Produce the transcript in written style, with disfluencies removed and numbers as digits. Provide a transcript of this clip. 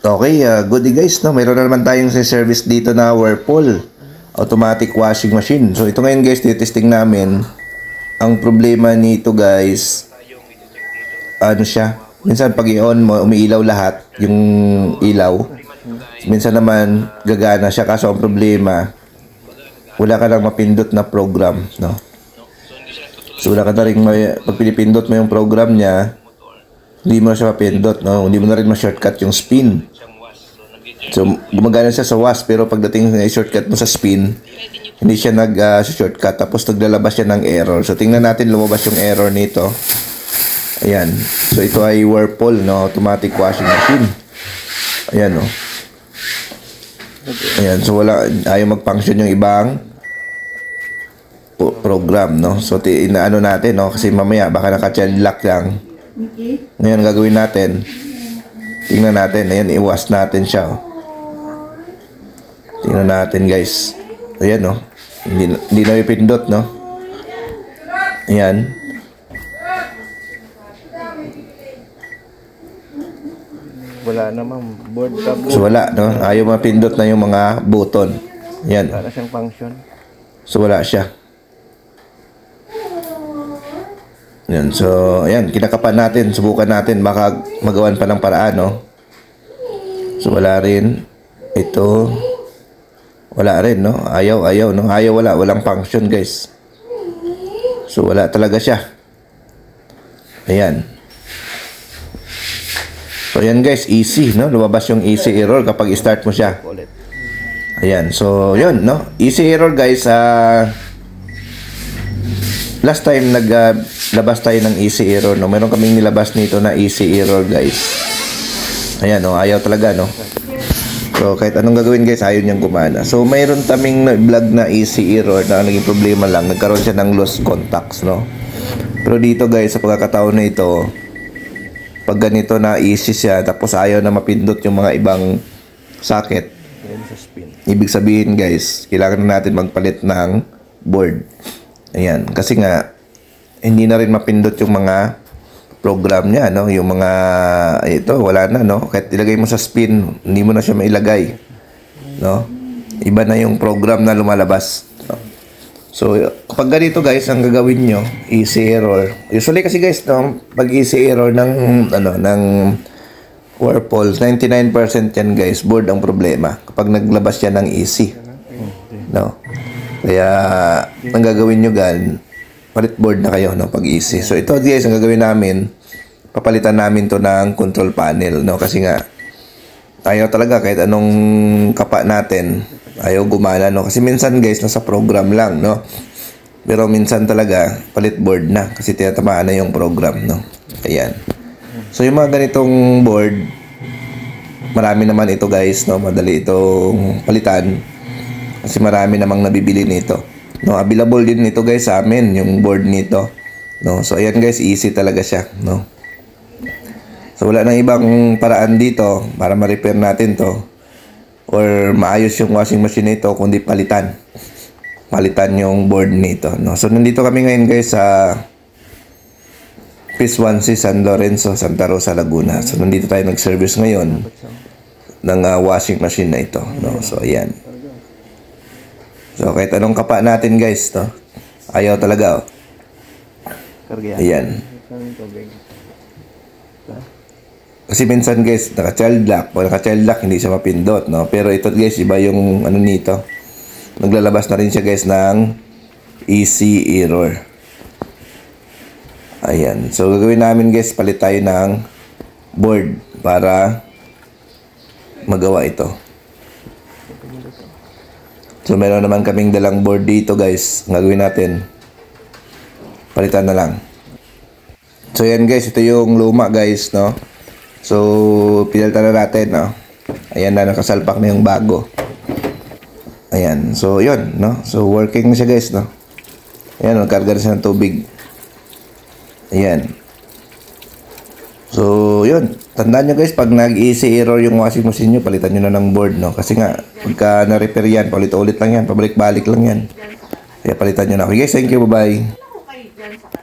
Okay, good day guys, no? Mayroon na naman tayong service dito na Whirlpool automatic washing machine. So ito ngayon guys, testing namin. Ang problema nito guys, ano siya? Minsan pag i-on mo, umiilaw lahat yung ilaw. Minsan naman gagana siya, kaso ang problema, wala ka lang mapindot na program, no? So wala ka na rin, pag pinipindot mo yung program niya, hindi mo na siya mapindot, no? Hindi mo na rin ma-shortcut yung spin. So, gumagana siya sa wash, pero pagdating sa shortcut mo sa spin, hindi siya nag-shortcut, tapos naglalabas siya ng error. So, tingnan natin lumabas yung error nito. Ayan. So, ito ay Whirlpool, no? Automatic washing machine. Ayan, no? Ayan. So, ayaw mag-function yung ibang program, no? So, inaano natin, no? Kasi mamaya, baka naka-child lock lang. Ngayon, gagawin natin. Tingnan natin. Ayan, i-wash natin siya, oh. Tingnan natin guys. Ayan, no? Hindi na ipindot, no? Ayan. Wala namang board tab. So wala, no? Ayaw mapindot na yung mga button. Ayan. Wala siyang function. So wala siya. Ayan. So, ayan. Kinakapan natin. Subukan natin. Baka magawan pa ng paraan, no? So wala rin. Ito. Wala rin, no? Ayaw, no? Ayaw, wala. Walang function, guys. So, wala talaga siya. Ayan. So, ayan, guys. Easy, no? Lumabas yung easy error kapag i-start mo siya. Ayan. So, yun, no? Easy error, guys. Last time, naglabas tayo ng easy error, no? Meron kaming nilabas nito na easy error, guys. Ayan, no? Ayaw talaga, no? So, kahit anong gagawin guys, ayaw niyang gumana. So, mayroon kaming vlog na easy error na naging problema lang. Nagkaroon siya ng lost contacts, no? Pero dito guys, sa pagkakataon na ito, pag ganito na easy siya, tapos ayaw na mapindot yung mga ibang socket, ibig sabihin guys, kailangan na natin magpalit ng board. Ayan. Kasi nga, hindi na rin mapindot yung mga program niya, no? Yung mga ito, wala na, no? Kahit ilagay mo sa spin, hindi mo na siya mailagay, no? Iba na yung program na lumalabas, no? So, kapag ganito guys, ang gagawin nyo, easy error. Usually kasi guys, no, pag easy error ng ng Whirlpool, 99% yan guys, board ang problema kapag naglabas yan ng easy, no? Kaya ang gagawin nyo gan, palit board na kayo, no, pag easy. So ito guys, ang gagawin namin, papalitan namin to ng control panel, no, kasi nga ayaw talaga kahit anong kapa natin, ayaw gumana, no, kasi minsan guys nasa program lang, no, pero minsan talaga palit board na kasi tinatamaan na yung program, no. Ayan. So yung mga ganitong board, marami naman ito guys, no, madali itong palitan kasi marami namang nabibili nito. No, available din nito guys sa amin, yung board nito, no. So ayan guys, easy talaga siya, no. So wala nang ibang paraan dito para ma-repair natin to or maayos yung washing machine nito kundi palitan yung board nito, no. So nandito kami ngayon guys sa Phase 1C San Lorenzo, Santa Rosa, Laguna. So nandito tayo nag-service ngayon ng washing machine na ito, no. So ayan. So, kahit anong kapa natin guys, no? Ayaw talaga, oh. Ayan. Kasi minsan guys, naka-child lock. Pag naka-child lock, hindi siya mapindot, no? Pero ito guys, iba yung ano nito. Naglalabas na rin siya guys ng easy error. Ayan. So, gagawin namin guys, palit tayo ng board para magawa ito. So, meron naman kaming dalang board dito guys. Ang gagawin natin, palitan na lang. So, yan guys. Ito yung luma guys, no? So, pinalitan na natin, no? Ayan na, nakasalpak na yung bago. Ayan. So, yun, no? So, working na siya guys, no? Ayan, nagkarga na siya ng tubig. Ayan. So, yun. Tandaan nyo guys, pag nag-easy error yung washing machine nyo, palitan nyo na ng board, no? Kasi nga, pagka na-repair yan, paulit-ulit lang yan, pabalik-balik lang yan. Kaya palitan nyo na. Okay guys, thank you, bye-bye.